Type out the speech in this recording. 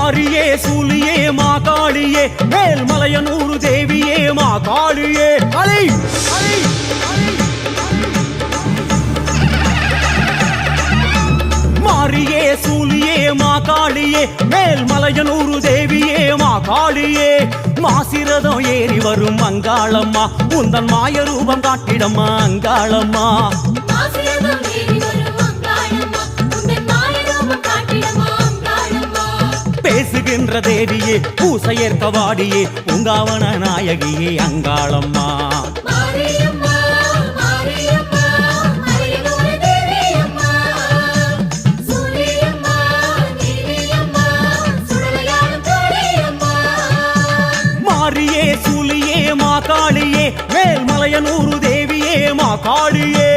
மாரியே சூலியே மா காளியே மேல்மலையனூர் தேவியே மா காளியே அலை அலை மாரியே சூலியே மா காளியே மேல்மலையனூர் தேவியே மா காளியே மாசிரதம் ஏறி வரும் அங்காளம்மா உந்தன் மாய ரூபம் காட்டிடம்மா அங்காளம்மா பேசுகின்ற தேவியே பூசையேற்க வாடியே பூங்காவன நாயகியே அங்காளம்மா மாரியே சூலியே மா காளியே மேல்மலையனூர் தேவியே மா காளியே